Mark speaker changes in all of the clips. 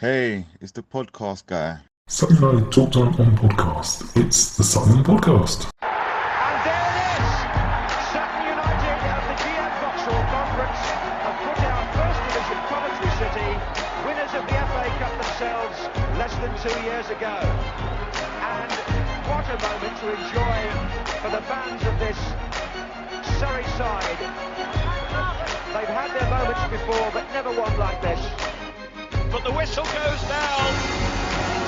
Speaker 1: Hey, it's the podcast guy.
Speaker 2: Sutton United Talk Time on podcast. It's the Sutton Podcast.
Speaker 3: And there it is! Sutton United at the GM Vauxhall Conference have put out First Division Coventry City, winners of the FA Cup themselves less than 2 years ago. And what a moment to enjoy for the fans of this Surrey side. They've had their moments before, but never one like this. But the whistle goes down.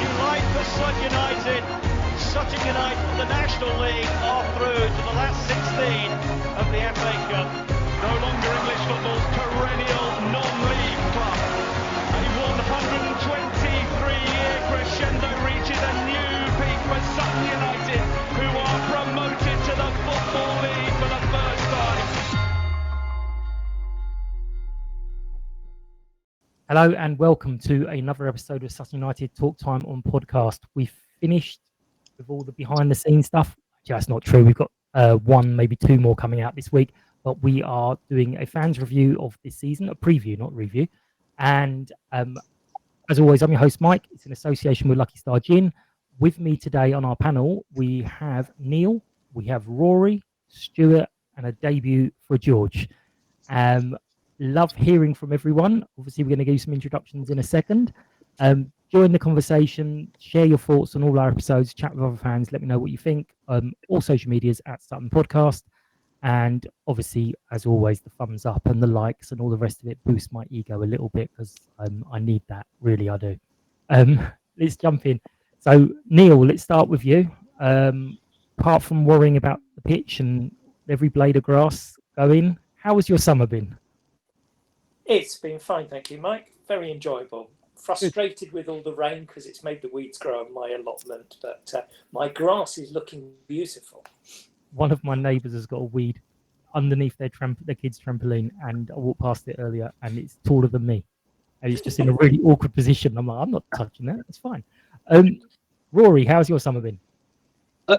Speaker 3: Delight for Sutton United. Sutton United from the National League are through to the last 16 of the FA Cup. No longer English football's perennial non-league club. A 123-year crescendo reaches a new peak for Sutton United, who are promoted to the Football League for the first time.
Speaker 4: Hello and welcome to another episode of Sutton United Talk Time on podcast. We've finished with all the behind the scenes stuff. Actually, that's not true. We've got one, maybe two more coming out this week, but we are doing a fans review of this season, a preview, not review. And as always, I'm your host, Mike. It's in association with Lucky Star Gin. With me today on our panel, we have Neil, we have Rory, Stuart, and a debut for George. Love hearing from everyone. Obviously, we're going to give you some introductions in a second. Join the conversation, share your thoughts on all our episodes, chat with other fans, let me know what you think. All social medias at Sutton Podcast. And obviously, as always, the thumbs up and the likes and all the rest of it boost my ego a little bit because I need that. Really, I do. Let's jump in. So, Neil, let's start with you. Apart from worrying about the pitch and every blade of grass going, how has your summer been?
Speaker 5: It's been fine, thank you, Mike. Very enjoyable. Frustrated with all the rain because it's made the weeds grow on my allotment, but my grass is looking beautiful.
Speaker 4: One of my neighbours has got a weed underneath their kids' trampoline, and I walked past it earlier, and it's taller than me. And it's just in a really awkward position. I'm like, I'm not touching that. It's fine. Rory, how's your summer been?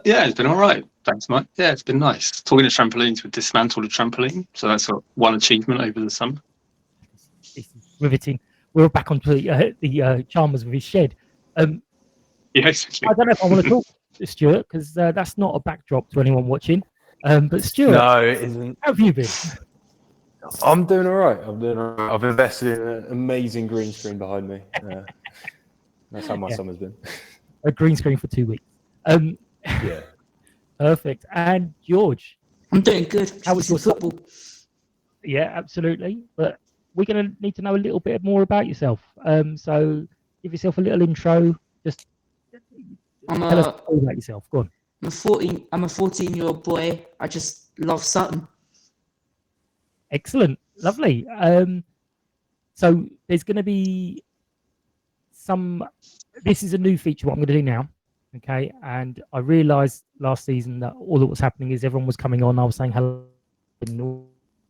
Speaker 6: Yeah, it's been all right. Thanks, Mike. Yeah, it's been nice. Talking of trampolines, we've dismantled a trampoline, so that's one achievement over the summer.
Speaker 4: This is riveting. We're back onto the Chalmers with his shed.
Speaker 6: Yeah, exactly.
Speaker 4: I don't know if I want to talk to Stuart because that's not a backdrop to anyone watching. But Stuart,
Speaker 7: no, it isn't.
Speaker 4: How have you been?
Speaker 7: I'm doing all right. I've invested in an amazing green screen behind me. That's how my summer's been.
Speaker 4: A green screen for 2 weeks.
Speaker 7: Yeah.
Speaker 4: Perfect. And George,
Speaker 8: I'm doing good.
Speaker 4: How was your
Speaker 8: football?
Speaker 4: Yeah, absolutely. But we're going to need to know a little bit more about yourself. So give yourself a little intro. Just tell us all about yourself. Go on.
Speaker 8: I'm a 14-year-old boy. I just love Sutton.
Speaker 4: Excellent. Lovely. So there's going to be this is a new feature, what I'm going to do now. Okay. And I realised last season that all that was happening is everyone was coming on. I was saying hello. And no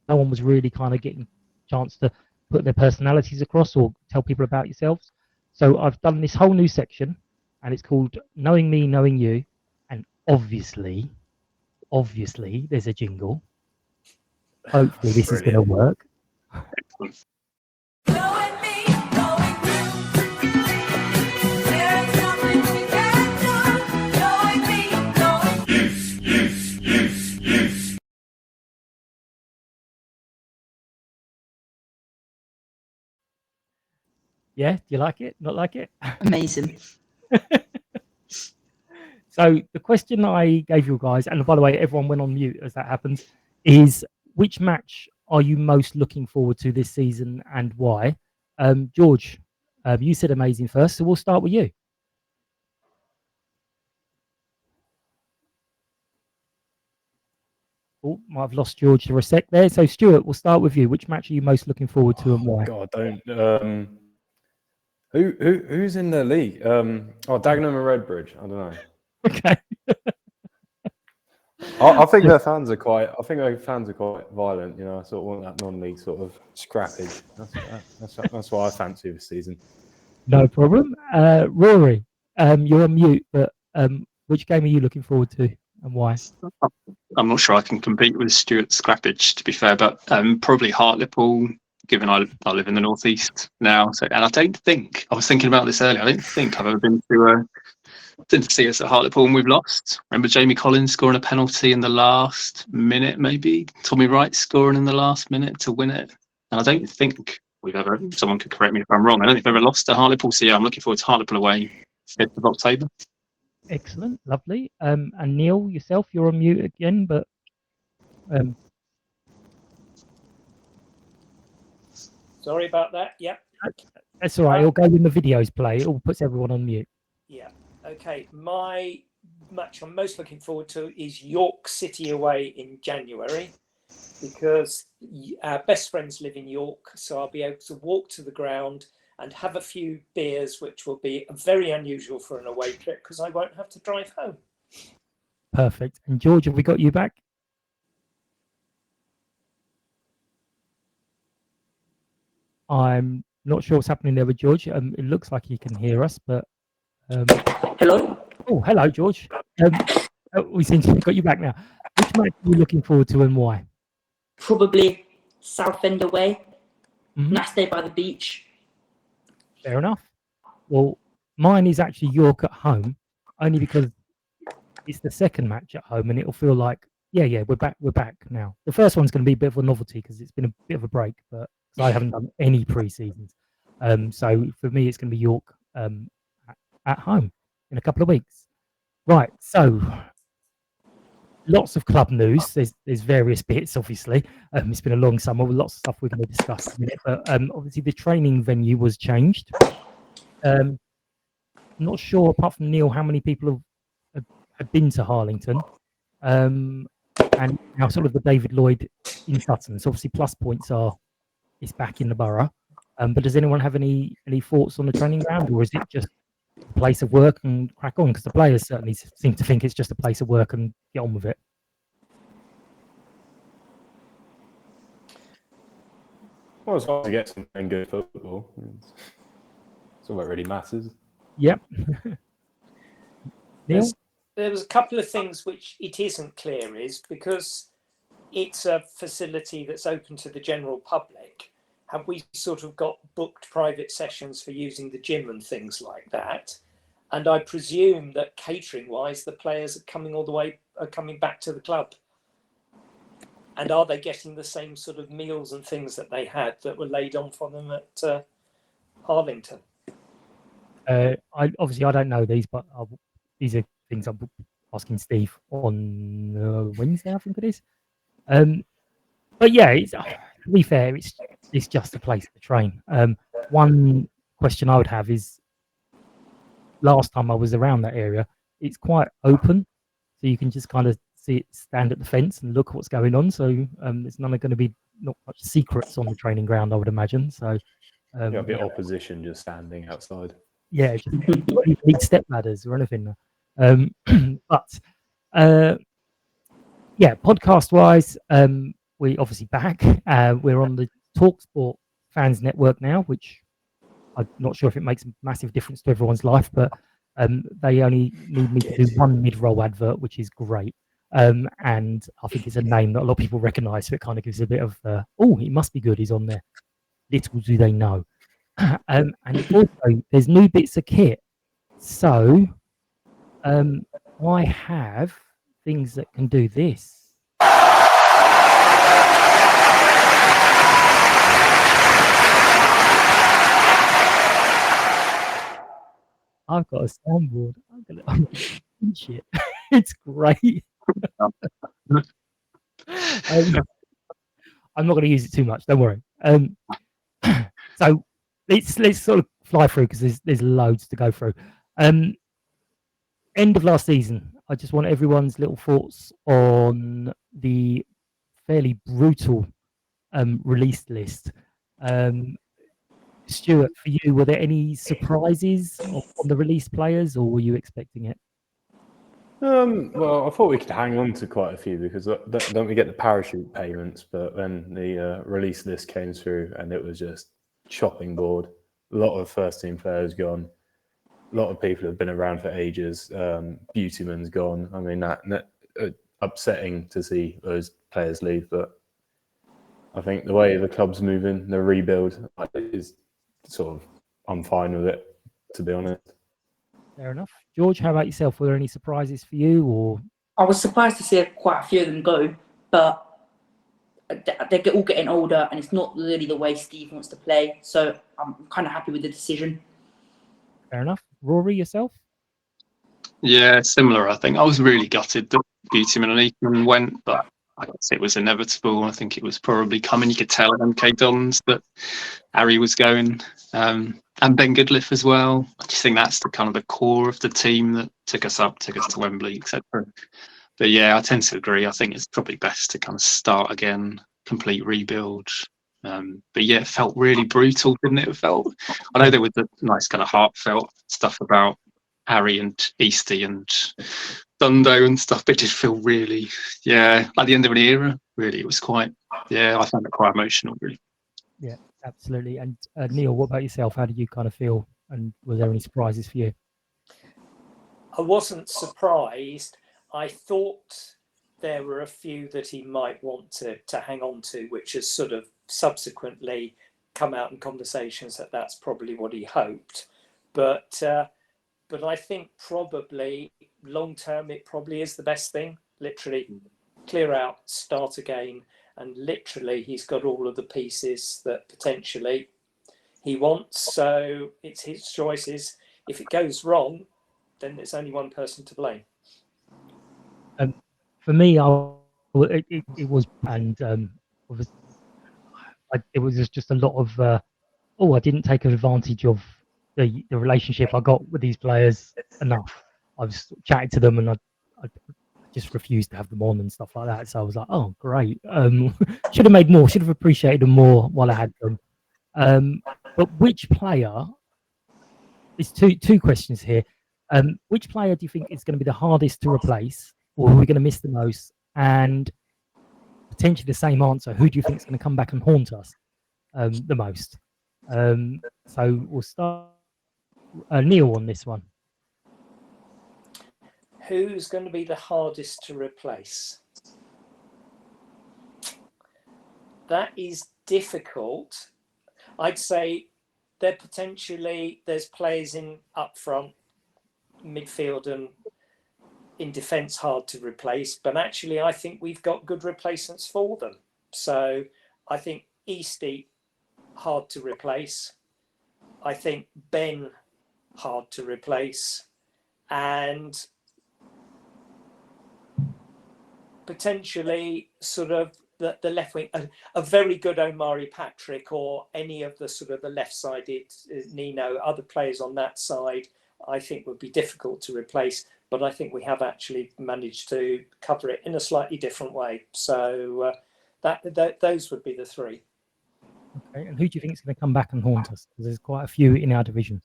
Speaker 4: one was really kind of getting chance to put their personalities across or tell people about yourselves. So I've done this whole new section and it's called Knowing Me, Knowing You. And obviously there's a jingle. Hopefully this is going to work.
Speaker 9: Knowing me, knowing you. There's something we can do. Knowing me, knowing you.
Speaker 4: Yeah, do you like it? Not like it?
Speaker 8: Amazing.
Speaker 4: So the question I gave you guys, and by the way, everyone went on mute as that happens, is which match are you most looking forward to this season and why? George, you said amazing first, so we'll start with you. Oh, might have lost George for a sec there. So Stuart, we'll start with you. Which match are you most looking forward to and why?
Speaker 7: God, don't. Who's in the league? Dagenham and Redbridge. I don't know.
Speaker 4: Okay.
Speaker 7: I think their fans are quite violent. You know, I sort of want that non-league sort of scrappage. That's what I fancy this season.
Speaker 4: No problem. Rory, you're on mute, but which game are you looking forward to and why?
Speaker 6: I'm not sure I can compete with Stuart's scrappage, to be fair, but probably Hartlepool given I live in the northeast now. So, and I don't think I was thinking about this earlier. I don't think I've ever been to see us at Hartlepool and we've lost. Remember Jamie Collins scoring a penalty in the last minute, maybe Tommy Wright scoring in the last minute to win it. And I don't think we've ever. Someone could correct me if I'm wrong. I don't think we've ever lost to Hartlepool. So yeah, I'm looking forward to Hartlepool away 5th of October.
Speaker 4: Excellent, lovely. And Neil, yourself, you're on mute again, but
Speaker 5: Sorry about that. Yeah.
Speaker 4: that's all right. It'll go when the videos play. It all puts everyone on mute.
Speaker 5: Yeah. Okay. My match I'm most looking forward to is York City away in January, because our best friends live in York, so I'll be able to walk to the ground and have a few beers, which will be very unusual for an away trip because I won't have to drive home.
Speaker 4: Perfect. And George, have we got you back? I'm not sure what's happening there with George. It looks like he can hear us, but
Speaker 8: Hello?
Speaker 4: oh, hello, George. We seem to have got you back now. Which match are you looking forward to and why?
Speaker 8: Probably Southend away.
Speaker 4: Mhm.
Speaker 8: Nice day by the beach.
Speaker 4: Fair enough. Well, mine is actually York at home, only because it's the second match at home, and it'll feel like, yeah, we're back now. The first one's going to be a bit of a novelty because it's been a bit of a break, but 'cause I haven't done any pre-seasons. So for me, it's going to be York at home in a couple of weeks. Right. So lots of club news. There's various bits, obviously. It's been a long summer with lots of stuff we're going to discuss in a minute. But obviously, the training venue was changed. Not sure, apart from Neil, how many people have been to Harlington. And now sort of the David Lloyd in Sutton. So obviously, plus points it's back in the borough. But does anyone have any thoughts on the training ground, or is it just a place of work and crack on? Because the players certainly seem to think it's just a place of work and get on with it.
Speaker 7: Well, it's hard to get some good football. It's all that really matters.
Speaker 4: Yep. Neil?
Speaker 5: There was a couple of things which it isn't clear is because it's a facility that's open to the general public. Have we sort of got booked private sessions for using the gym and things like that? And I presume that catering-wise, the players are coming back to the club. And are they getting the same sort of meals and things that they had that were laid on for them at Harlington?
Speaker 4: I don't know these, but these are things I'm asking Steve on Wednesday, I think it is. But yeah, to be fair, it's just a place to train. One question I would have is, last time I was around that area, it's quite open, so you can just kind of see it, stand at the fence and look at what's going on. So there's not much secrets on the training ground, I would imagine. So
Speaker 7: A bit opposition just standing outside.
Speaker 4: Yeah, just don't even need step ladders or anything. But podcast wise, we obviously back. We're on the TalkSport Fans Network now, which I'm not sure if it makes a massive difference to everyone's life, but they only need me to do one mid-roll advert, which is great. And I think it's a name that a lot of people recognise, so it kind of gives a bit of, he must be good, he's on there. Little do they know. And also, there's new bits of kit. So I have things that can do this. I've got a soundboard. Shit. It's great. I'm not going to use it too much. Don't worry. So let's sort of fly through because there's loads to go through. End of last season, I just want everyone's little thoughts on the fairly brutal release list. Stuart, for you, were there any surprises on the release players, or were you expecting it?
Speaker 7: Well, I thought we could hang on to quite a few because don't we get the parachute payments? But then the release list came through and it was just chopping board. A lot of first-team players gone. A lot of people have been around for ages. Beautyman's gone. I mean, that upsetting to see those players leave, but I think the way the club's moving, the rebuild is sort of, I'm fine with it, to be honest.
Speaker 4: Fair enough. George, how about yourself? Were there any surprises for you, or
Speaker 8: I was surprised to see quite a few of them go, but they're all getting older, and it's not really the way Steve wants to play. So I'm kind of happy with the decision.
Speaker 4: fair enough? Rory, yourself?
Speaker 6: Yeah, similar. I think I was really gutted that Beautyman and Eastman went, but I guess it was inevitable. I think it was probably coming. You could tell at MK Dons that Harry was going, and Ben Goodliff as well. I just think that's the kind of the core of the team that took us up, took us to Wembley, etc. But yeah, I tend to agree. I think it's probably best to kind of start again, complete rebuild. But yeah, it felt really brutal, didn't it? It felt. I know there was the nice kind of heartfelt stuff about Harry and Eastie and Dundo and stuff, but it did feel really, like the end of an era. Really, it was quite. Yeah, I found it quite emotional, really.
Speaker 4: Yeah, absolutely. And Neil, what about yourself? How did you kind of feel? And were there any surprises for you?
Speaker 5: I wasn't surprised. I thought there were a few that he might want to hang on to, which has sort of subsequently come out in conversations that that's probably what he hoped. But I think probably long term, it probably is the best thing. Literally clear out, start again. And literally he's got all of the pieces that potentially he wants. So it's his choices. If it goes wrong, then there's only one person to blame.
Speaker 4: For me, it was, and it was just a lot of, I didn't take advantage of the relationship I got with these players enough. I was chatting to them, and I just refused to have them on and stuff like that. So I was like, oh, great. Should have made more. Should have appreciated them more while I had them. But which player? There's two questions here. Which player do you think is going to be the hardest to replace, or who are we going to miss the most? And potentially the same answer, who do you think is going to come back and haunt us the most? So we'll start Neil on this one.
Speaker 5: Who's going to be the hardest to replace? That is difficult. I'd say there's players in up front, midfield and in defence hard to replace, but actually I think we've got good replacements for them. So I think Eastie hard to replace. I think Ben hard to replace, and potentially sort of the left wing, a very good Omari Patrick, or any of the sort of the left-sided Nino, other players on that side, I think would be difficult to replace. But I think we have actually managed to cover it in a slightly different way. So those would be the three.
Speaker 4: Okay, and who do you think is going to come back and haunt us? Because there's quite a few in our division.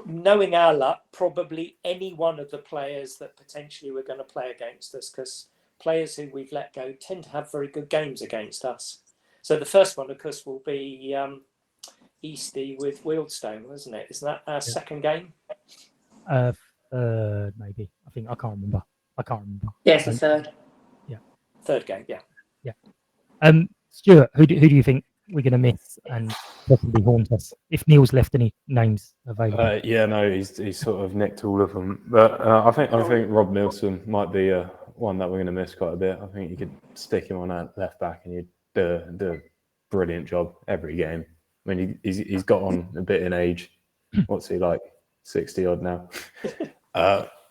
Speaker 5: Knowing our luck, probably any one of the players that potentially were going to play against us, because players who we've let go tend to have very good games against us. So the first one, of course, will be Eastie with Wealdstone, isn't it? Isn't that our second game?
Speaker 4: Maybe. I can't remember.
Speaker 8: Yes, the third.
Speaker 4: Yeah.
Speaker 5: Third game, yeah.
Speaker 4: Yeah. Stuart, who do you think we're going to miss and possibly haunt us? If Neil's left any names available.
Speaker 7: Yeah, no, he's sort of nicked all of them. But I think Rob Milson might be one that we're going to miss quite a bit. I think you could stick him on that left back and you'd do a brilliant job every game. I mean, he's got on a bit in age. What's he like? 60 odd now.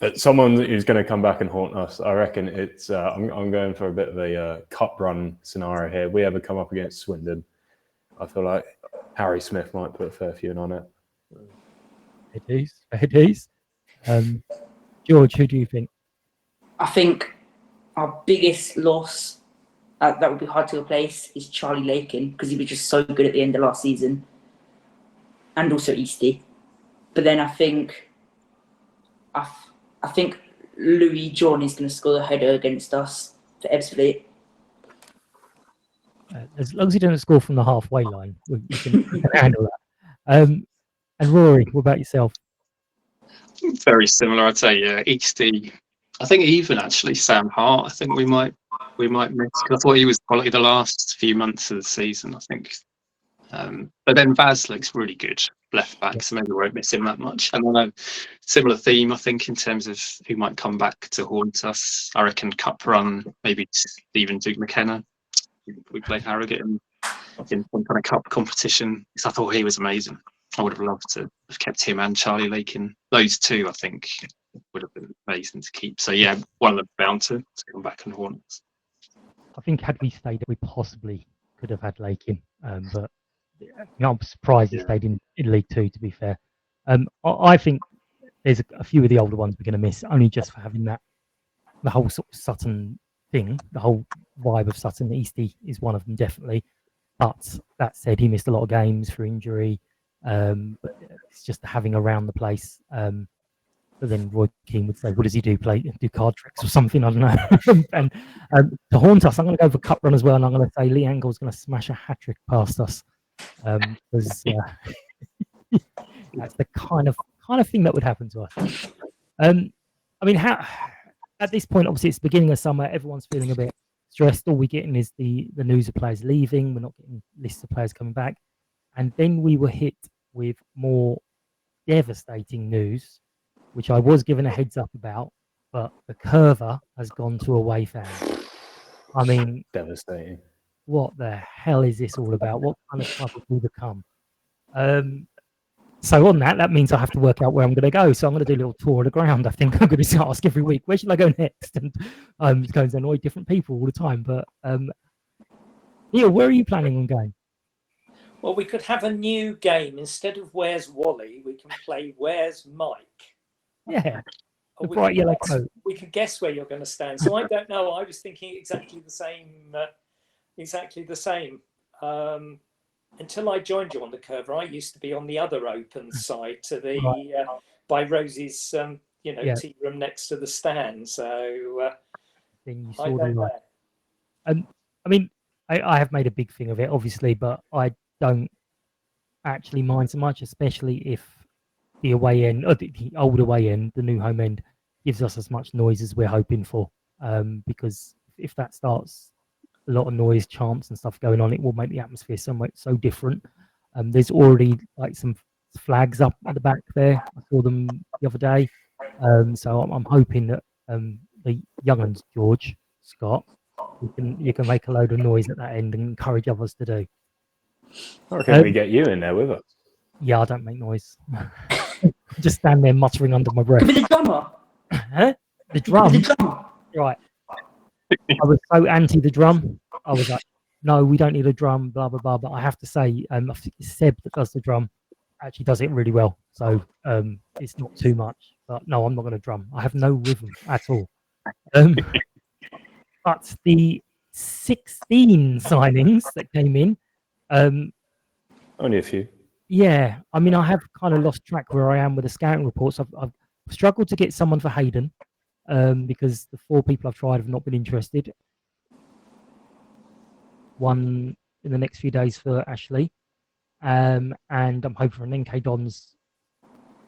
Speaker 7: But someone who's going to come back and haunt us, I reckon it's. I'm going for a bit of a cup run scenario here. We ever come up against Swindon, I feel like Harry Smith might put a fair few in on it.
Speaker 4: It is. George, who do you think?
Speaker 8: I think our biggest loss that would be hard to replace is Charlie Lakin, because he was just so good at the end of last season, and also Eastie. But then I think Louis John is going to score the header against us for Ebbsfleet.
Speaker 4: As long as he doesn't score from the halfway line, we can handle that. And Rory, what about yourself?
Speaker 6: Very similar, I'd say. Yeah, Eastie. I think even actually Sam Hart. I think we might we might miss. 'Cause I thought he was quality the last few months of the season, I think. But then Vaz looks really good left back, so maybe we won't miss him that much. And then a similar theme, I think, in terms of who might come back to haunt us. I reckon Cup run, maybe Stephen Duke McKenna. We played Harrogate in some kind of cup competition. Because I thought he was amazing. I would have loved to have kept him and Charlie Lakin. Those two, I think, would have been amazing to keep. So yeah, one of them bound to come back and haunt us.
Speaker 4: I think had we stayed, we possibly could have had Lakin, but I'm surprised he stayed in League Two. To be fair, I think there's a few of the older ones we're going to miss, only just for having that the whole sort of Sutton thing, the whole vibe of Sutton. Eastie is one of them definitely, but that said, he missed a lot of games for injury. But it's just having around the place. But then Roy Keane would say, "What does he do? Do card tricks or something?" I don't know. And to haunt us, I'm going to go for cup run as well, and I'm going to say Lee Angle's going to smash a hat trick past us. Because that's the kind of thing that would happen to us. I mean, how at this point, obviously, it's the beginning of summer. Everyone's feeling a bit stressed. All we're getting is the news of players leaving. We're not getting lists of players coming back. And then we were hit with more devastating news, which I was given a heads up about, but the Curver has gone to away fans. I mean,
Speaker 7: Devastating.
Speaker 4: what the hell is this all about? What kind of club have we become? So on that means I have to work out where I'm going to go. So I'm going to do a little tour of the ground. I think I'm going to ask every week, where should I go next? And it's going to annoy different people all the time. But Neil, where are you planning on going?
Speaker 5: Well, we could have a new game. Instead of Where's Wally, we can play Where's Mike.
Speaker 4: Yeah,
Speaker 5: Or
Speaker 4: the bright yellow coat.
Speaker 5: we can guess where you're going to stand. So I don't know. I was thinking exactly the same. Until I joined you on the Curve, I used to be on the other open side to the by Rosie's, tea room next to the stand. So
Speaker 4: Then you
Speaker 5: I
Speaker 4: saw
Speaker 5: don't know.
Speaker 4: I mean, I have made a big thing of it, obviously, but I don't actually mind so much, especially if the away end, or the old away end, the new home end, gives us as much noise as we're hoping for. Because if that starts a lot of noise, chants and stuff going on, it will make the atmosphere so different. There's already like some flags up at the back there. I saw them the other day. So I'm hoping that the young ones, George, Scott, you can make a load of noise at that end and encourage others to do.
Speaker 7: I reckon we get you in there with us.
Speaker 4: Yeah, I don't make noise. Just stand there muttering under my breath.
Speaker 8: With the drummer.
Speaker 4: Huh? The drum?
Speaker 8: With the drummer.
Speaker 4: Right. I was so anti the drum. I was like, no, we don't need a drum, blah, blah, blah. But I have to say, I think it's Seb that does the drum, actually does it really well. So it's not too much. But no, I'm not going to drum. I have no rhythm at all. But the 16 signings that came in,
Speaker 7: Only a few.
Speaker 4: yeah, I mean, I have kind of lost track where I am with the scouting reports. I've struggled to get someone for Hayden because the 4 people I've tried have not been interested. One in the next few days for Ashley. And I'm hoping for an NK Dons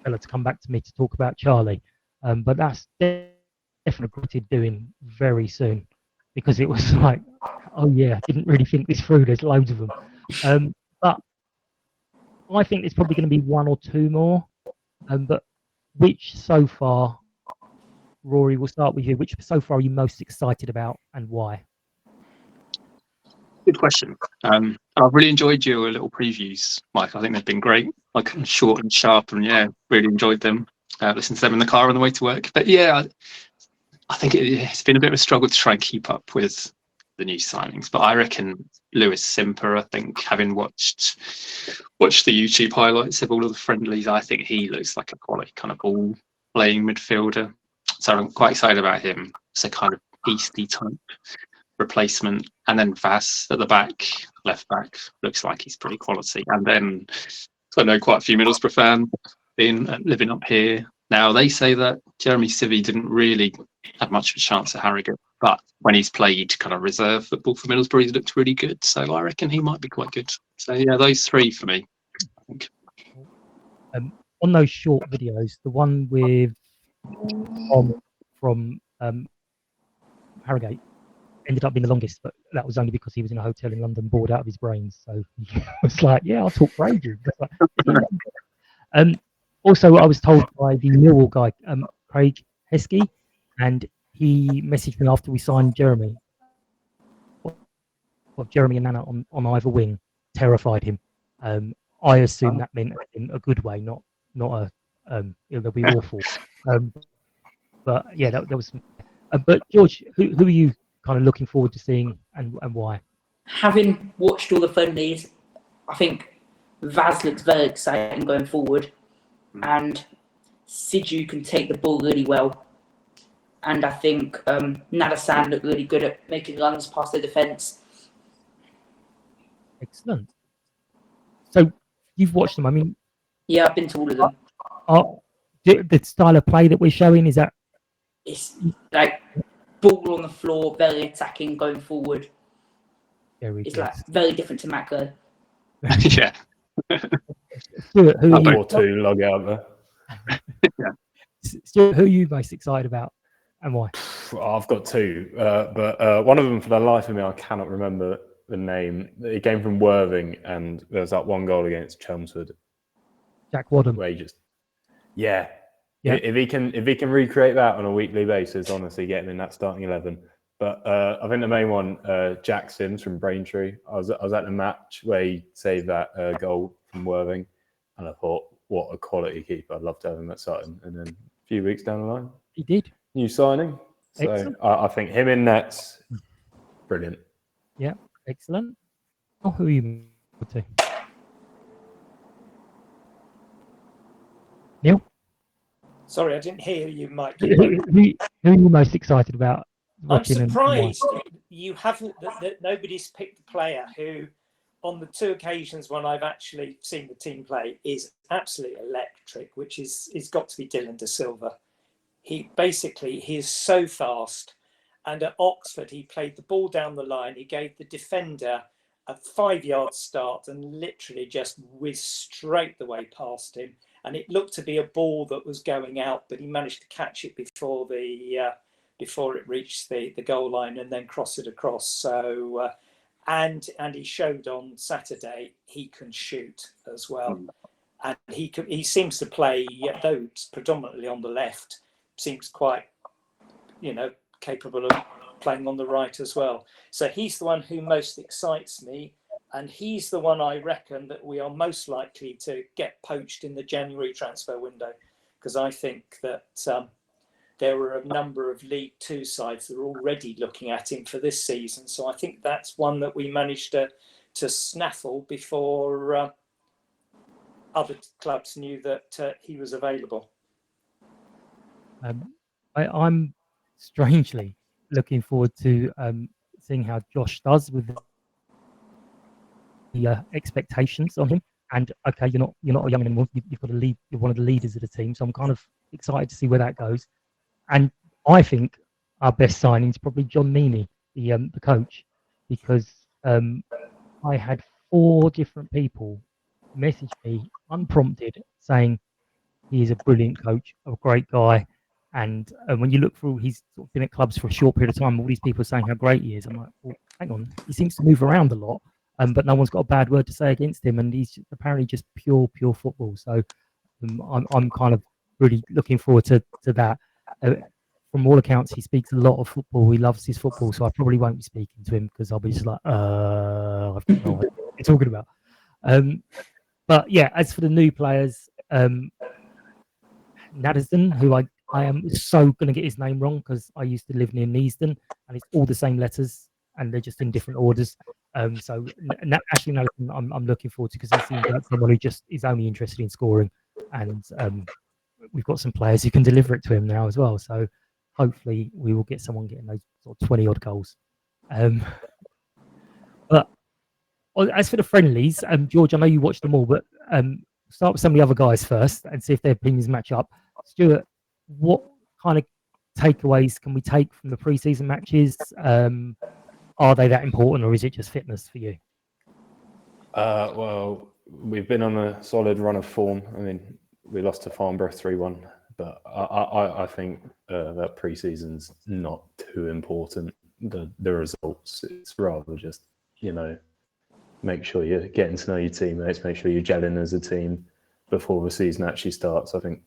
Speaker 4: fella to come back to me to talk about Charlie. But that's definitely doing very soon because it was like, oh yeah, I didn't really think this through. There's loads of them. But I think there's probably going to be 1 or 2 more. But which so far, Rory, we'll start with you. Which so far are you most excited about and why?
Speaker 6: Good question. I've really enjoyed your little previews, Mike. I think they've been great, like short and sharp, and yeah, really enjoyed them. Listened to them in the car on the way to work. But yeah, I think it's been a bit of a struggle to try and keep up with the new signings. But I reckon Lewis Simper, I think, having watched the YouTube highlights of all of the friendlies, I think he looks like a quality kind of ball playing midfielder. So I'm quite excited about him. It's a kind of beastie type replacement. And then Vass at the back, left back, looks like he's pretty quality. And then I know quite a few Middlesbrough fans living up here. Now they say that Jeremy Civey didn't really have much of a chance at Harrogate, but when he's played kind of reserve football for Middlesbrough, he's looked really good. So I reckon he might be quite good. So yeah, those 3 for me, I think.
Speaker 4: On those short videos, the one with from Harrogate, ended up being the longest, but that was only because he was in a hotel in London, bored out of his brains. So he was like, "Yeah, I'll talk for ages." Also, I was told by the Millwall guy, Craig Heskey, and he messaged me after we signed Jeremy. Well, Jeremy and Nana on either wing terrified him. I assume that meant in a good way, not a they'll be awful. But yeah, that was. But George, who are you kind of looking forward to seeing and why?
Speaker 8: Having watched all the friendlies, I think Vaz looks very exciting going forward, and Sidhu can take the ball really well. And I think Nadasan looked really good at making runs past the defence.
Speaker 4: Excellent. So you've watched them. I mean,
Speaker 8: Yeah, I've been to all of them.
Speaker 4: The style of play that we're showing is that
Speaker 8: It's like ball on the floor, very attacking, going forward.
Speaker 4: very
Speaker 8: It's
Speaker 4: good.
Speaker 8: like very different to Macro.
Speaker 6: Yeah.
Speaker 4: Stuart, who are you?
Speaker 7: Or two log out there.
Speaker 4: Stuart, who are you most excited about and why?
Speaker 7: I've got two, but one of them, for the life of me, I cannot remember the name. It came from Worthing, and there was that one goal against Chelmsford
Speaker 4: Jack Wadham.
Speaker 7: where he just, yeah.
Speaker 4: Yeah.
Speaker 7: If he can recreate that on a weekly basis, honestly, get him in that starting 11. But I think the main one, Jack Sims from Braintree. I was at the match where he saved that goal from Worthing, and I thought, what a quality keeper! I'd love to have him at Sutton. And then a few weeks down the line,
Speaker 4: He did.
Speaker 7: new signing. So
Speaker 4: Excellent.
Speaker 7: I think him in nets, brilliant.
Speaker 4: Yeah, excellent. Oh, who are you to? Neil,
Speaker 5: Sorry, I didn't hear you, Mike.
Speaker 4: who are you most excited about
Speaker 5: I'm
Speaker 4: watching?
Speaker 5: surprised you haven't that nobody's picked the player who, on the two occasions when I've actually seen the team play, is absolutely electric, which is got to be Dylan De Silva. He is so fast, and at Oxford he played the ball down the line. He gave the defender a 5-yard start and literally just whizzed straight the way past him. And it looked to be a ball that was going out, but he managed to catch it before it reached the goal line and then cross it across. So, and he showed on Saturday he can shoot as well, and he seems to play, though predominantly on the left, seems quite, capable of playing on the right as well. So he's the one who most excites me. And he's the one I reckon that we are most likely to get poached in the January transfer window, because I think that there are a number of League Two sides that are already looking at him for this season. So I think that's one that we managed to snaffle before other clubs knew that he was available.
Speaker 4: I'm strangely looking forward to seeing how Josh does with the expectations on him. And okay, you're not a young anymore. You've got to lead. You're one of the leaders of the team. So I'm kind of excited to see where that goes. And I think our best signing is probably John Meaney, the coach, because I had 4 different people message me unprompted saying he is a brilliant coach, a great guy. And when you look through, he's sort of been at clubs for a short period of time. All these people are saying how great he is. I'm like, well, hang on, he seems to move around a lot. But no one's got a bad word to say against him, and he's apparently just pure football. So I'm kind of really looking forward to that. From all accounts, he speaks a lot of football. He loves his football, so I probably won't be speaking to him because I'll be just like, I've got no idea what you're talking about. But yeah, as for the new players, Nadasan, who I am so going to get his name wrong because I used to live near Neasden, and it's all the same letters, and they're just in different orders. So actually, no, I'm looking forward to, because he seems like someone who just is only interested in scoring, and we've got some players who can deliver it to him now as well. So hopefully we will get someone getting those sort of 20 odd goals. But as for the friendlies, George, I know you watched them all, but start with some of the other guys first and see if their opinions match up. Stuart, what kind of takeaways can we take from the pre-season matches? Are they that important, or is it just fitness for you?
Speaker 7: Well, we've been on a solid run of form. I mean, we lost to Farnborough 3-1, but I think that pre-season's not too important the results. It's rather just, make sure you're getting to know your teammates, make sure you're gelling as a team before the season actually starts. I think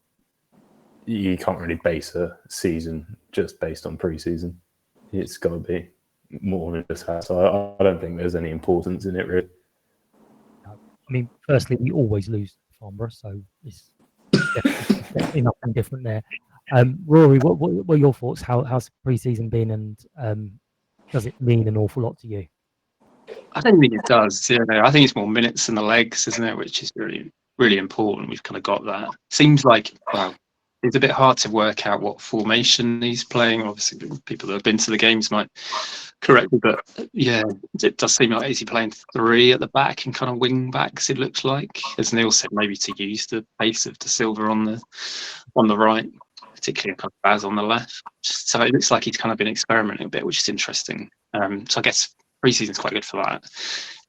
Speaker 7: you can't really base a season just based on pre-season. It's got to be more than just that. So I don't think there's any importance in it, really.
Speaker 4: I mean, firstly, we always lose Farnborough, so it's definitely nothing different there. Rory, what are your thoughts? How's pre-season been, and does it mean an awful lot to you?
Speaker 6: I don't think it does. I think it's more minutes in the legs, isn't it? Which is really, really important. We've kind of got that. Seems like, well, it's a bit hard to work out what formation he's playing. Obviously, people that have been to the games might correct me, but yeah, it does seem like is he playing 3 at the back and kind of wing backs? It looks like, as Neil said, maybe to use the pace of De Silva on the right, particularly kind of Baz on the left. So it looks like he's kind of been experimenting a bit, which is interesting. So I guess pre-season's quite good for that.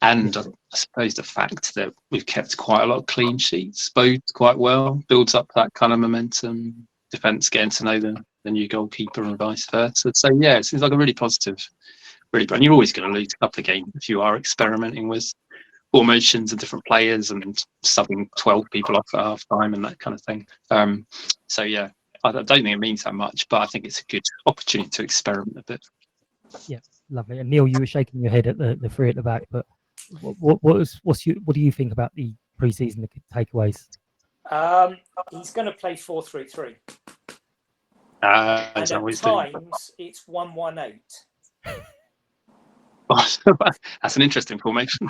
Speaker 6: And I suppose the fact that we've kept quite a lot of clean sheets bodes quite well, builds up that kind of momentum, defence getting to know the new goalkeeper and vice versa. So yeah, it seems like a really positive, and you're always going to lose a couple of games if you are experimenting with formations and different players and subbing 12 people off at half time and that kind of thing. So yeah, I don't think it means that much, but I think it's a good opportunity to experiment a bit. Yeah,
Speaker 4: lovely. And Neil, you were shaking your head at the 3 at the back, but what do you think about the pre-season takeaways?
Speaker 5: He's going to play 4-3-3.
Speaker 6: And
Speaker 5: at times it's 1-1-8.
Speaker 6: That's an interesting formation.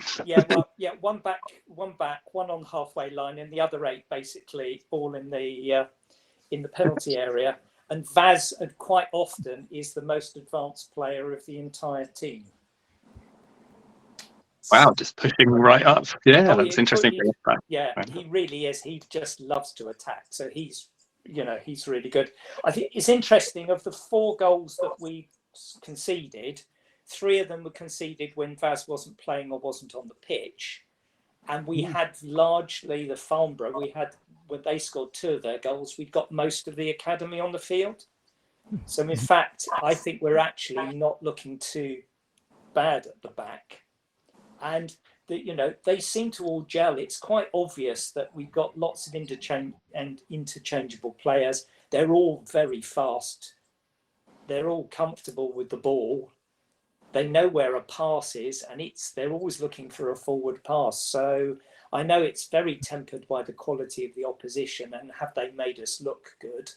Speaker 5: One back, one on the halfway line, and the other 8 basically all in the penalty area. And Vaz quite often is the most advanced player of the entire team.
Speaker 6: Wow, just pushing right up. Yeah, that's interesting.
Speaker 5: He really is. He just loves to attack. So he's really good. I think it's interesting, of the 4 goals that we conceded, 3 of them were conceded when Vaz wasn't playing or wasn't on the pitch. And we had largely the Farnborough, when they scored 2 of their goals, we got most of the academy on the field. So in fact, I think we're actually not looking too bad at the back. And they seem to all gel. It's quite obvious that we've got lots of interchangeable players. They're all very fast. They're all comfortable with the ball. They know where a pass is, and they're always looking for a forward pass. So I know it's very tempered by the quality of the opposition and have they made us look good.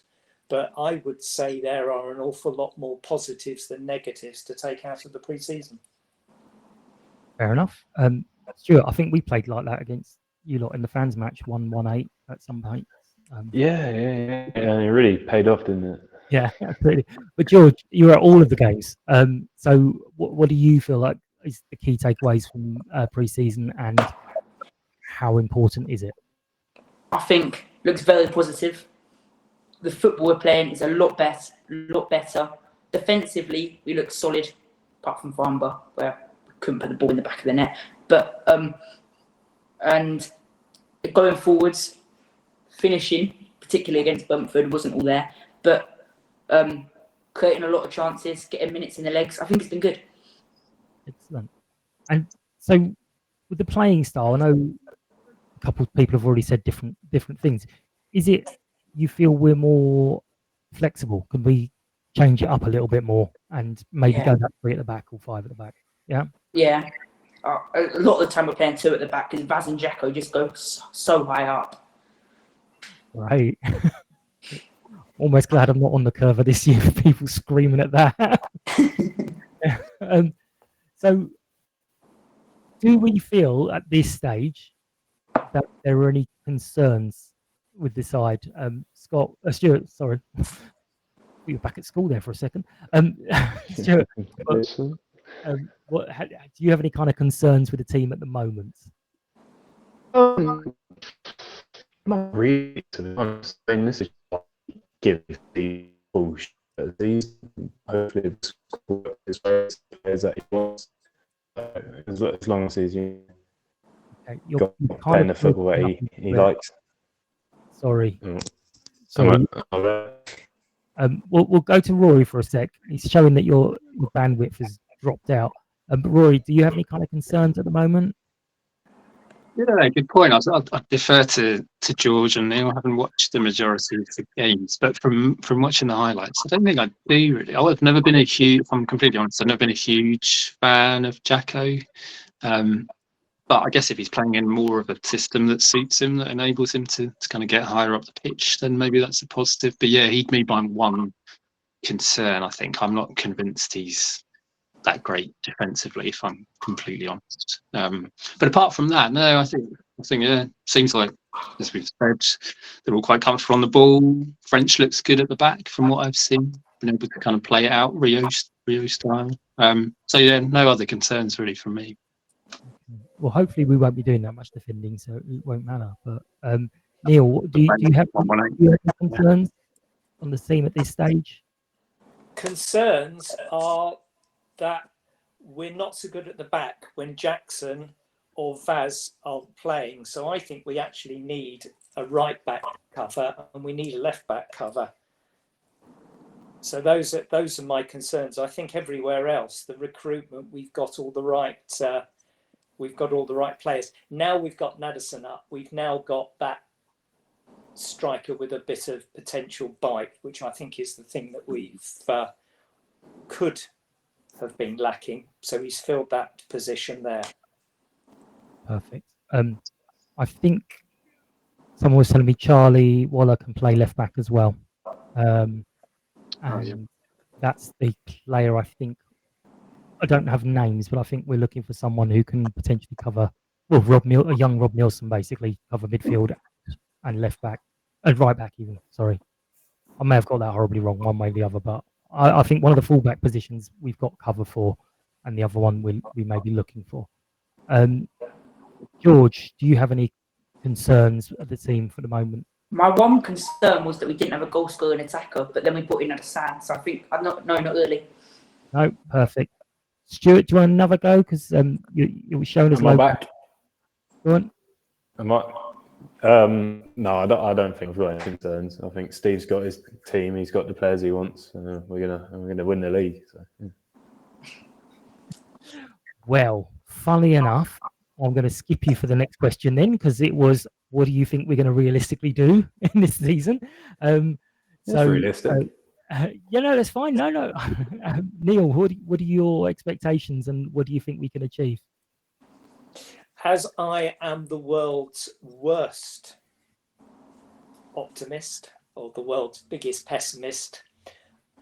Speaker 5: But I would say there are an awful lot more positives than negatives to take out of the pre-season.
Speaker 4: Fair enough. Stuart, I think we played like that against you lot in the fans match, 1-1-8 at some point.
Speaker 7: Yeah, and it really paid off, didn't it?
Speaker 4: Yeah, absolutely. But George, you were at all of the games. So what do you feel like is the key takeaways from pre-season, and how important is it?
Speaker 8: I think it looks very positive. The football we're playing is a lot better. Defensively, we look solid, apart from Farnborough, where we couldn't put the ball in the back of the net. But and going forwards, finishing, particularly against Bumford, wasn't all there, but creating a lot of chances, getting minutes in the legs. I think it's been good.
Speaker 4: Excellent. And so with the playing style, I know a couple of people have already said different things. Is it you feel we're more flexible? Can we change it up a little bit more and maybe go back 3 at the back or 5 at the back? Yeah.
Speaker 8: Yeah. A lot of the time we're playing 2 at the back because Vaz and Jacko just go so high up.
Speaker 4: Right. Almost glad I'm not on the curve this year for people screaming at that. So do we feel at this stage that there are any concerns with the side? Stuart, sorry. You were back at school there for a second. Stuart, do you have any kind of concerns with the team at the moment?
Speaker 7: Not really, to be honest. I mean, this is give the push. Hopefully, his players that he wants. As long as he's got playing the football that he likes.
Speaker 4: Sorry.
Speaker 7: Sorry.
Speaker 4: We'll go to Rory for a sec. He's showing that your bandwidth has dropped out. But Rory, do you have any kind of concerns at the moment?
Speaker 6: Yeah, good point. I defer to George and Neil. I haven't watched the majority of the games, but from watching the highlights, I don't think I do really. I've never been a huge, if I'm completely honest, I've never been a huge fan of Jacko. But I guess if he's playing in more of a system that suits him, that enables him to kind of get higher up the pitch, then maybe that's a positive. But yeah, he'd be my one concern, I think. I'm not convinced he's that great defensively, if I'm completely honest. But apart from that, no, I think yeah, seems like, as we've said, they're all quite comfortable on the ball. French looks good at the back from what I've seen, been able to kind of play it out Rio style. So yeah, no other concerns really from me.
Speaker 4: Well, hopefully we won't be doing that much defending, so it won't matter. But Neil, do you have any concerns on the team at this stage?
Speaker 5: Concerns are that we're not so good at the back when Jackson or Vaz are playing. So I think we actually need a right back cover and we need a left back cover. So those are my concerns. I think everywhere else, the recruitment, we've got all the right players. Now we've got Nadesan up. We've now got that striker with a bit of potential bite, which I think is the thing that we've could have been lacking. So he's filled that position there.
Speaker 4: Perfect. I think someone was telling me Charlie Waller can play left back as well. And that's the player I think. I don't have names, but I think we're looking for someone who can potentially cover, well, a young Rob Nielsen basically, cover midfield and left back, and right back even, sorry. I may have got that horribly wrong one way or the other, but I think one of the fullback positions we've got cover for, and the other one we may be looking for. George, do you have any concerns at the team for the moment?
Speaker 8: My one concern was that we didn't have a goal scoring attacker, but then we put in Nadesan, so I think not really.
Speaker 4: No, perfect. Stuart, do you want another go? Because you were showing us
Speaker 7: Am I back?
Speaker 4: Go on.
Speaker 7: Am I? No, I don't think I've got any concerns. I think Steve's got his team. He's got the players he wants. We're gonna win the league. So, yeah.
Speaker 4: Well, funnily enough, I'm going to skip you for the next question then, because it was, what do you think we're going to realistically do in this season?
Speaker 7: That's realistic.
Speaker 4: That's fine. No. Neil, what are your expectations and what do you think we can achieve?
Speaker 5: As I am the world's worst optimist or the world's biggest pessimist,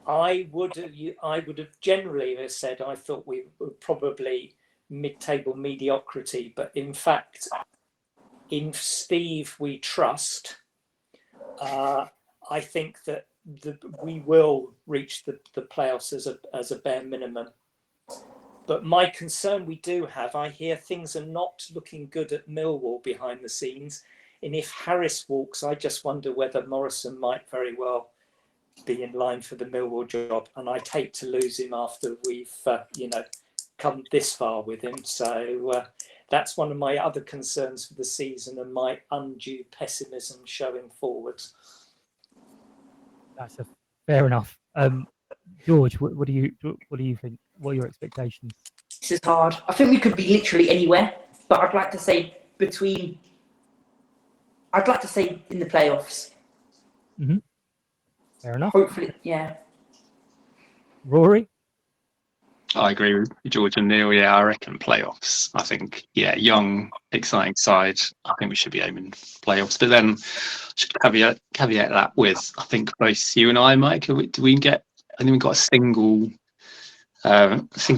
Speaker 5: I would have generally said I thought we were probably mid-table mediocrity, but in fact, in Steve we trust. I think that we will reach the playoffs as a bare minimum. But my concern we do have, I hear things are not looking good at Millwall behind the scenes. And if Harris walks, I just wonder whether Morrison might very well be in line for the Millwall job. And I'd hate to lose him after we've, come this far with him. So that's one of my other concerns for the season and my undue pessimism showing forwards.
Speaker 4: That's fair enough. George, what do you think? What are your expectations?
Speaker 8: This is hard. I think we could be literally anywhere, but I'd like to say in the playoffs.
Speaker 4: Mm-hmm. Fair enough.
Speaker 8: Hopefully, yeah.
Speaker 4: Rory?
Speaker 6: I agree with George and Neil. Yeah, I reckon playoffs. I think, young, exciting side. I think we should be aiming for playoffs. But then, should caveat that with, I think both you and I, Mike, I think we got a single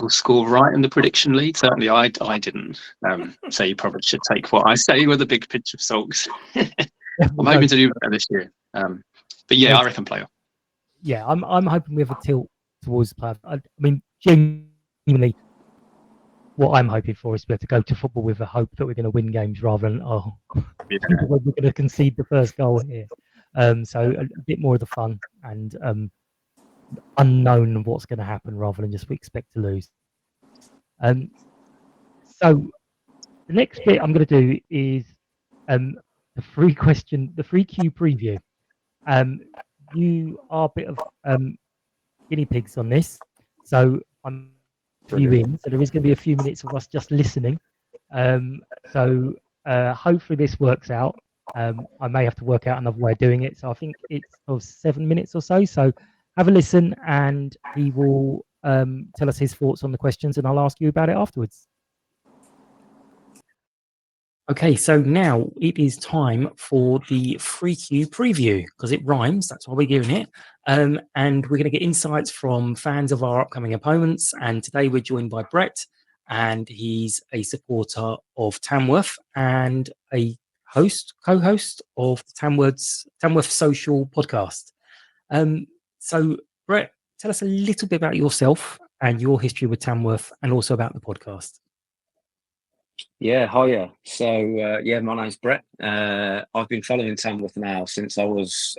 Speaker 6: score right in the prediction lead. Certainly, I didn't. So you probably should take what I say with a big pinch of salt. I'm hoping to do better this year. But yeah, I reckon playoff.
Speaker 4: Yeah, I'm hoping we have a tilt towards playoff. I mean, genuinely, what I'm hoping for is to be able to go to football with a hope that we're going to win games rather than we're going to concede the first goal here. So a bit more of the fun and unknown of what's going to happen rather than just we expect to lose. So the next bit I'm going to do is the free Q preview. you are a bit of guinea pigs on this. So I'm you in. So there is going to be a few minutes of us just listening. So hopefully this works out. I may have to work out another way of doing it. So I think it's of 7 minutes or so. So have a listen, and he will tell us his thoughts on the questions, and I'll ask you about it afterwards. Okay, so now it is time for the free Q preview because it rhymes. That's why we're doing it. And we're going to get insights from fans of our upcoming opponents. And today we're joined by Brett, and he's a supporter of Tamworth and a co-host of the Tamworth Social podcast. So Brett, tell us a little bit about yourself and your history with Tamworth, and also about the podcast.
Speaker 10: Yeah, hiya. So, my name's Brett. I've been following Tamworth now since I was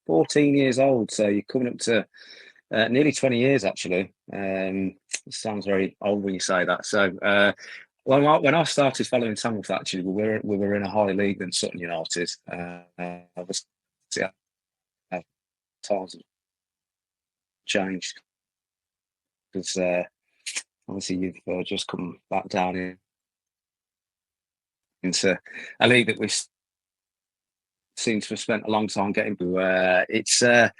Speaker 10: 14 years old. So you're coming up to nearly 20 years, actually. It sounds very old when you say that. So, when I started following Tamworth, actually, we were in a higher league than Sutton United. Obviously, times have changed because obviously you've just come back down into a league that we seem to have spent a long time getting to. It's a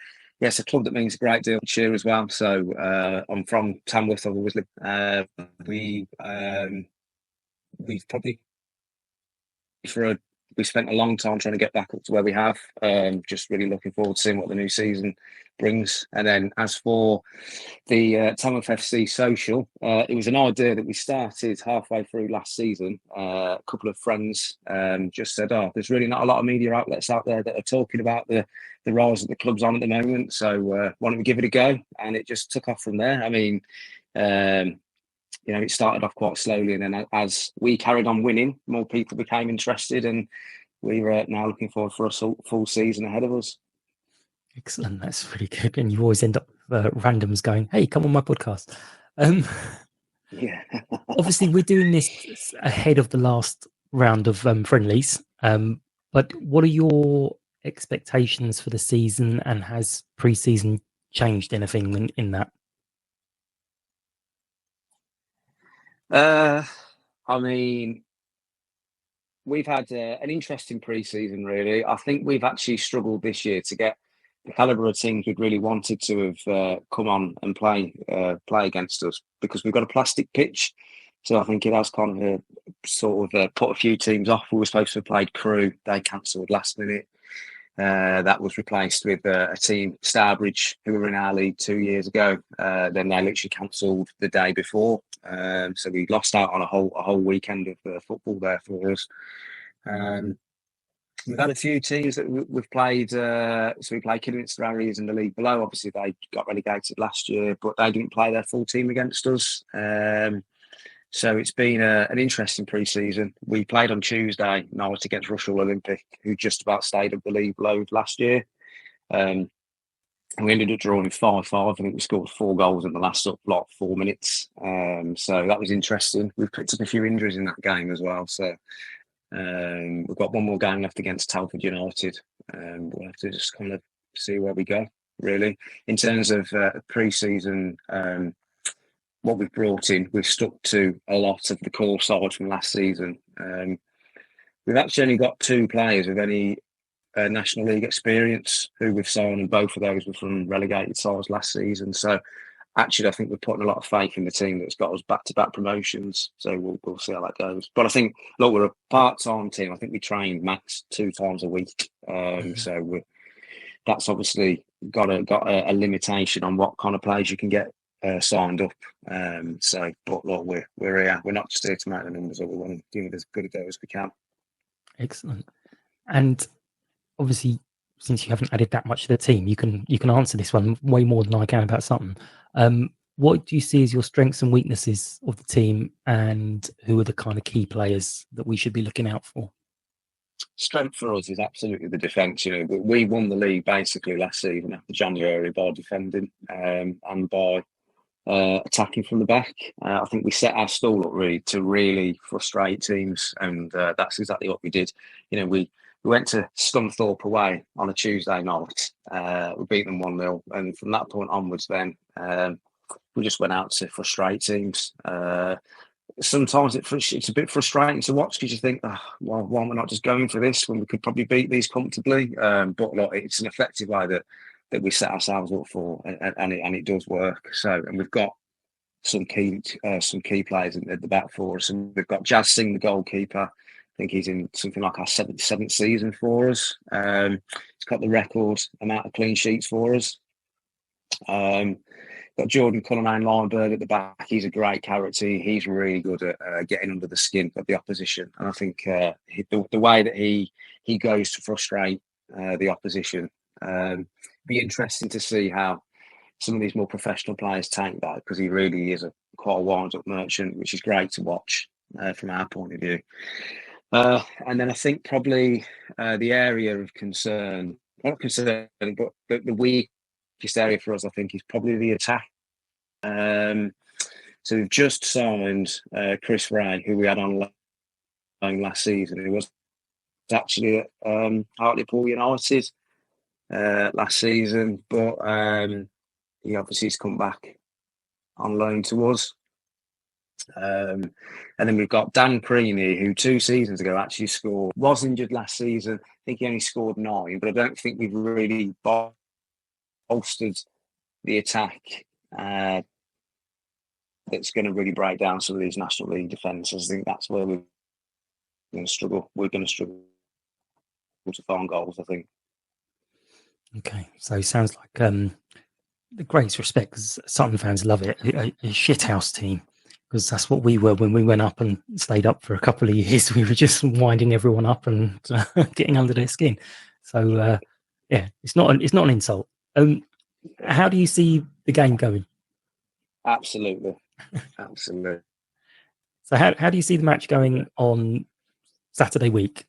Speaker 10: club that means a great deal to cheer as well. So I'm from Tamworth. I've always lived. We've probably we spent a long time trying to get back up to where we have. Just really looking forward to seeing what the new season brings. And then as for the Tamworth FC social, it was an idea that we started halfway through last season. A couple of friends just said, there's really not a lot of media outlets out there that are talking about the rise that the club's on at the moment. So why don't we give it a go? And it just took off from there. I mean, it started off quite slowly, and then as we carried on winning, more people became interested, and we were now looking forward for a full season ahead of us.
Speaker 4: Excellent. That's really good. And you always end up randoms going, hey, come on my podcast.
Speaker 10: Yeah.
Speaker 4: Obviously, we're doing this ahead of the last round of friendlies. But what are your expectations for the season, and has pre-season changed anything in that?
Speaker 10: I mean, we've had an interesting pre-season, really. I think we've actually struggled this year to get the calibre of teams we'd really wanted to have come on and play against us, because we've got a plastic pitch. So I think it has kind of put a few teams off. We were supposed to have played Crewe. They cancelled last minute. That was replaced with a team, Starbridge, who were in our league 2 years ago. Then they literally cancelled the day before. So we lost out on a whole weekend of football there for us. We've had a few teams that we've played. So we played Kidderminster Harriers in the league below. Obviously, they got relegated last year, but they didn't play their full team against us. So it's been an interesting pre-season. We played on Tuesday night against Russell Olympic, who just about stayed up the league below last year. We ended up drawing 5-5. I think we scored 4 goals in the last 4 minutes. So that was interesting. We've picked up a few injuries in that game as well. So we've got one more game left against Telford United. We'll have to just kind of see where we go, really. In terms of pre-season, what we've brought in, we've stuck to a lot of the core side from last season. We've actually only got 2 players with any National League experience who we've signed, and both of those were from relegated sides last season. So actually, I think we're putting a lot of faith in the team that's got us back-to-back promotions. So we'll see how that goes. But I think, look, we're a part-time team. I think we train max 2 times a week. So that's obviously got a limitation on what kind of players you can get signed up. But look, we're here. We're not just here to make the numbers up. We want to give it as good a go as we can.
Speaker 4: Excellent. And obviously, since you haven't added that much to the team, you can answer this one way more than I can about Sutton. What do you see as your strengths and weaknesses of the team, and who are the kind of key players that we should be looking out for?
Speaker 10: Strength for us is absolutely the defence. We won the league basically last season after January by defending and by attacking from the back. I think we set our stall up really to really frustrate teams, and that's exactly what we did. We we went to Scunthorpe away on a Tuesday night. We beat them 1-0, and from that point onwards, then we just went out to frustrate teams. Sometimes it's a bit frustrating to watch because you think, oh, well, why am I not just going for this when we could probably beat these comfortably? But look, it's an effective way that we set ourselves up for, and it does work. So, and we've got some key players at the back for us, and we've got Jazz Singh, the goalkeeper. I think he's in something like our seventh season for us. He's got the record amount of clean sheets for us. Got Jordan Cullinane Lineberg at the back. He's a great character. He's really good at getting under the skin of the opposition. And I think the way that he goes to frustrate the opposition, be interesting to see how some of these more professional players take that, because he really is quite a wind-up merchant, which is great to watch from our point of view. And then I think probably the area of concern, not concern, but the weakest area for us, I think, is probably the attack. So we've just signed Chris Ray, who we had on loan last season, who was actually at Hartlepool United last season, but he obviously has come back on loan to us. And then we've got Dan Creaney, who 2 seasons ago actually was injured last season. I think he only scored 9, but I don't think we've really bolstered the attack that's going to really break down some of these National League defences. I think that's where we're going to struggle. We're going to struggle to find goals, I think.
Speaker 4: Okay, so it sounds like the greatest respect, because Sutton fans love it, a shithouse team, because that's what we were when we went up and stayed up for a couple of years. We were just winding everyone up and getting under their skin. So yeah, it's not an insult. How do you see the game going?
Speaker 10: Absolutely. Absolutely.
Speaker 4: So how do you see the match going on Saturday week?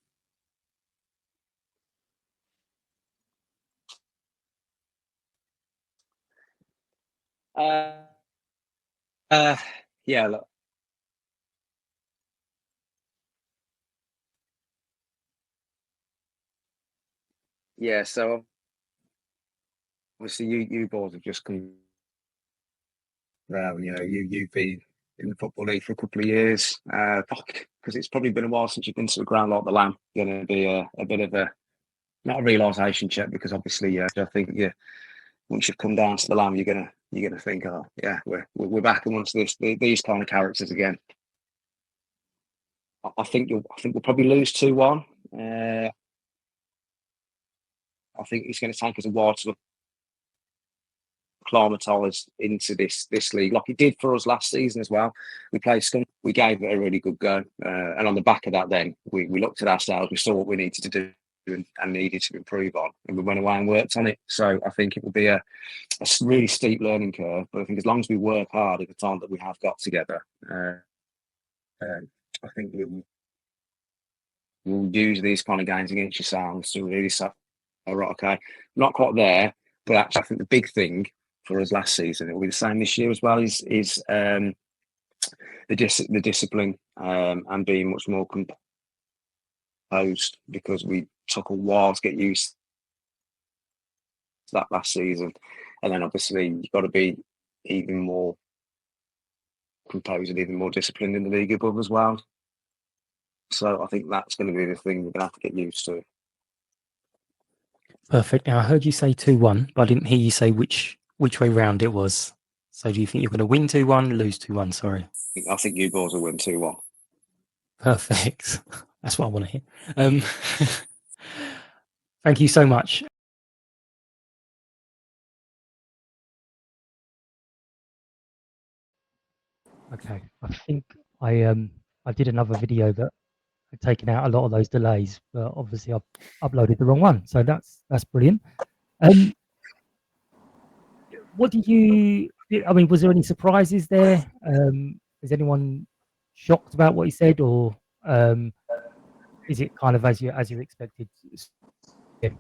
Speaker 10: Yeah, look. Yeah, so obviously you boys have just come around, you've been in the Football League for a couple of years. Because it's probably been a while since you've been to the ground like the Lamb. Going to be a bit of not a realisation check, because obviously, I think once you've come down to the Lamb, you're gonna think, oh yeah, we're back amongst these kind of characters again. I think we'll probably lose 2-1. I think it's going to take us a while to acclimatise into this league, like it did for us last season as well. We played Scum, we gave it a really good go, and on the back of that, then we looked at ourselves, we saw what we needed to do and needed to improve on, and we went away and worked on it. So I think it will be a really steep learning curve, but I think as long as we work hard at the time that we have got together, I think we'll use these kind of games against yourselves to really say, all right, okay, not quite there, but actually I think the big thing for us last season, it will be the same this year as well, is the discipline and being much more composed, because we took a while to get used to that last season, and then obviously you've got to be even more composed and even more disciplined in the league above as well. So I think that's going to be the thing we're going to have to get used to.
Speaker 4: Perfect. Now I heard you say 2-1, but I didn't hear you say which way round it was. So do you think you're going to win 2-1, lose 2-1? Sorry.
Speaker 10: I think you boys will win 2-1.
Speaker 4: Perfect. That's what I want to hear. Thank you so much. Okay, I think I did another video that had taken out a lot of those delays, but obviously I've uploaded the wrong one, so that's brilliant. What did you? I mean, was there any surprises there? Is anyone shocked about what he said, or is it kind of as you expected? Yeah.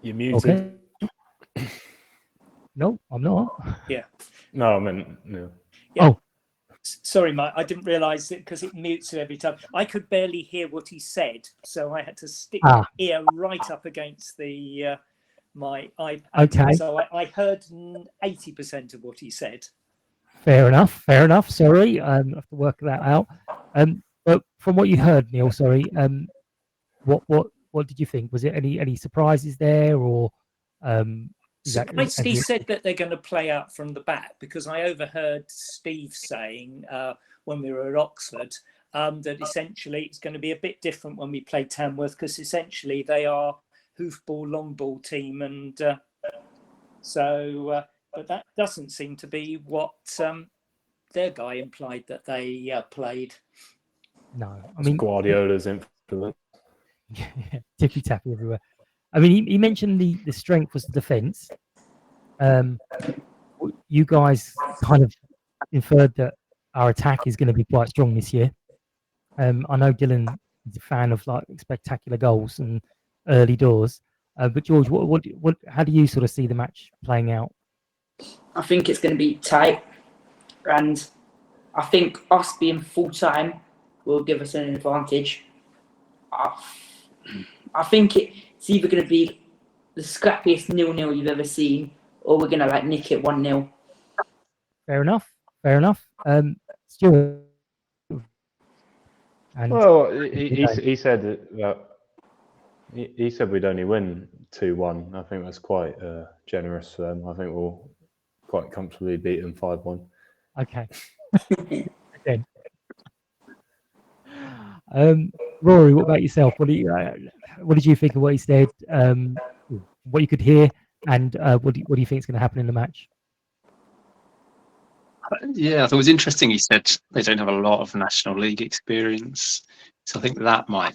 Speaker 7: You're muted.
Speaker 4: Okay. No, I'm not.
Speaker 5: Yeah.
Speaker 7: No, I meant no.
Speaker 5: Yeah.
Speaker 4: Oh.
Speaker 5: Sorry, Mike, I didn't realise it because it mutes it every time. I could barely hear what he said, so I had to stick my ear right up against the my iPad.
Speaker 4: Okay.
Speaker 5: So I heard 80% of what he said.
Speaker 4: Fair enough. Sorry, I have to work that out. But from what you heard, Neil, sorry, what did you think? Was it any surprises there, or
Speaker 5: Surprised he said that they're going to play out from the back, because I overheard Steve saying when we were at Oxford that essentially it's going to be a bit different when we play Tamworth, because essentially they are hoofball, long ball team, and but that doesn't seem to be what their guy implied that they played.
Speaker 4: No, I mean
Speaker 7: Guardiola's influence.
Speaker 4: Yeah, tippy tappy everywhere. I mean, he mentioned the strength was the defence. You guys kind of inferred that our attack is going to be quite strong this year. I know Dylan is a fan of like spectacular goals and early doors. But George, how do you sort of see the match playing out?
Speaker 8: I think it's going to be tight, and I think us being full time will give us an advantage. I think it's either going to be the scrappiest 0-0 you've ever seen, or we're going to like nick it 1-0.
Speaker 4: Fair enough. Stuart.
Speaker 7: Well, he said that he said we'd only win 2-1. I think that's quite generous for them. I think we'll quite comfortably beat them 5-1.
Speaker 4: Okay. Again. Rory, what about yourself? What did you think of what he said? What you could hear, and what do you think is going to happen in the match?
Speaker 6: Yeah, I thought it was interesting. He said they don't have a lot of National League experience, so I think that might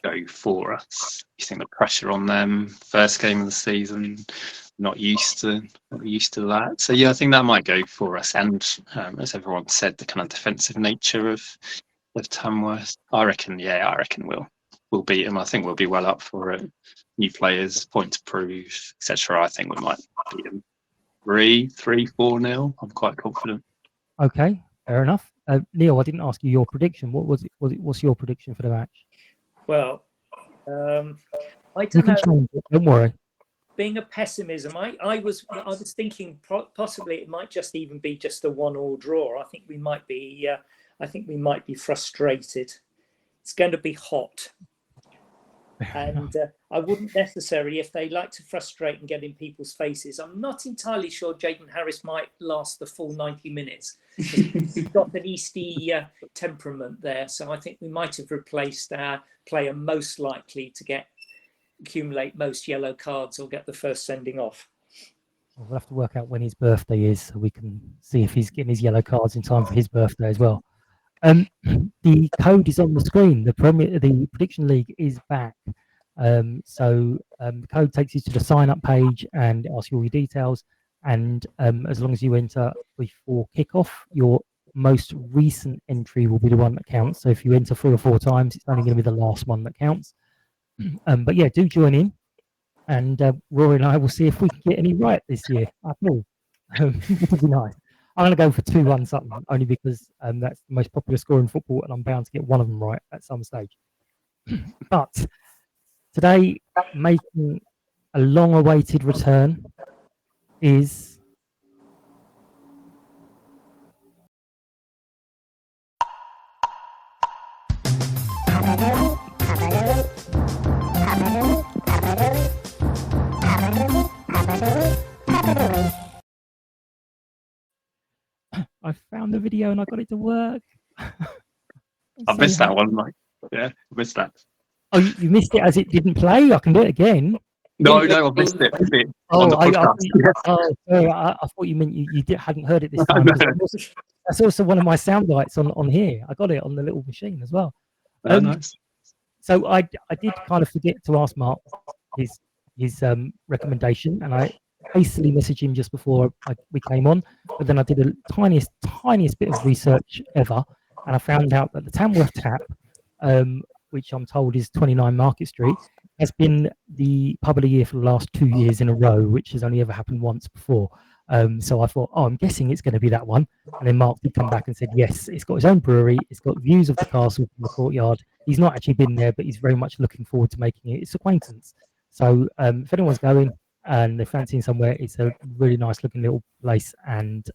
Speaker 6: go for us. You think the pressure on them, first game of the season, not used to that. So yeah, I think that might go for us. And as everyone said, the kind of defensive nature of Tamworth, I reckon we'll beat them. I think we'll be well up for it. New players, point to prove, etc. I think we might beat them 3-4-0. I'm quite confident.
Speaker 4: Okay, fair enough. Neil, I didn't ask you your prediction. What's your prediction for the match?
Speaker 5: Well, I don't know.
Speaker 4: Don't worry.
Speaker 5: Being a pessimism, I was thinking possibly it might just even be just a 1-1 draw. I think we might be frustrated. It's going to be hot. And I wouldn't necessarily, if they like to frustrate and get in people's faces, I'm not entirely sure Jaden Harris might last the full 90 minutes. He's got an Easty temperament there. So I think we might have replaced our player most likely to accumulate most yellow cards or get the first sending off.
Speaker 4: We'll have to work out when his birthday is so we can see if he's getting his yellow cards in time for his birthday as well. The code is on the screen. The Prediction League is back. So the code takes you to the sign-up page and asks you all your details. And as long as you enter before kickoff, your most recent entry will be the one that counts. So if you enter 3 or 4 times, it's only going to be the last one that counts. But yeah, do join in. And Rory and I will see if we can get any right this year. I know. It would be nice. I'm going to go for 2-1 Sutton, only because that's the most popular score in football, and I'm bound to get one of them right at some stage. But today, making a long-awaited return is I found the video and I got it to work.
Speaker 6: I missed that one, Mike. Yeah, I missed that.
Speaker 4: Oh, you missed it as it didn't play? I can do it again.
Speaker 6: No, I missed it. On the podcast.
Speaker 4: Sorry, I thought you meant you hadn't heard it this time.
Speaker 6: No.
Speaker 4: That's also one of my sound bites on here. I got it on the little machine as well.
Speaker 6: Nice.
Speaker 4: So I did kind of forget to ask Mark his recommendation, and I hastily messaged him just before we came on. But then I did the tiniest bit of research ever, and I found out that the Tamworth Tap, which I'm told is 29 Market Street, has been the pub of the year for the last 2 years in a row, which has only ever happened once before. So I thought, I'm guessing it's going to be that one. And then Mark did come back and said, yes, it's got his own brewery. It's got views of the castle from the courtyard. He's not actually been there, but he's very much looking forward to making it his acquaintance. So if anyone's going and they're fancying somewhere, it's a really nice looking little place. And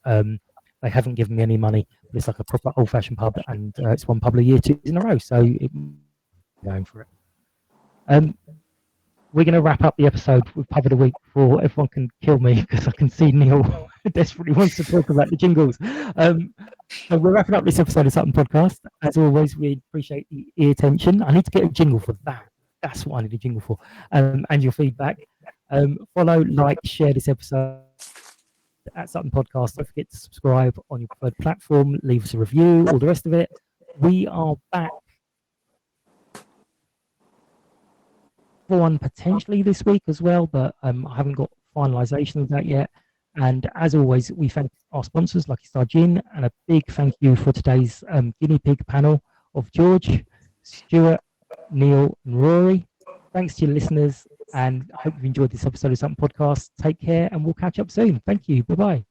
Speaker 4: they haven't given me any money, but it's like a proper old fashioned pub. And it's one pub a year, 2 in a row. So going for it. We're going to wrap up the episode with Pub of the Week before everyone can kill me, because I can see Neil desperately wants to talk about the jingles. So we're wrapping up this episode of Sutton Podcast. As always, we appreciate the attention. I need to get a jingle for that. That's what I need a jingle for. And your feedback. Follow, like, share this episode at Sutton Podcast. Don't forget to subscribe on your preferred platform. Leave us a review, all the rest of it. We are back. One potentially this week as well, but I haven't got finalisation of that yet. And as always, we thank our sponsors, Lucky Star Gin, and a big thank you for today's guinea pig panel of George, Stuart, Neil, and Rory. Thanks to your listeners, and I hope you've enjoyed this episode of Something Podcast. Take care, and we'll catch up soon. Thank you. Bye-bye.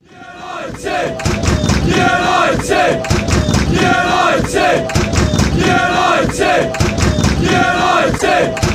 Speaker 9: United!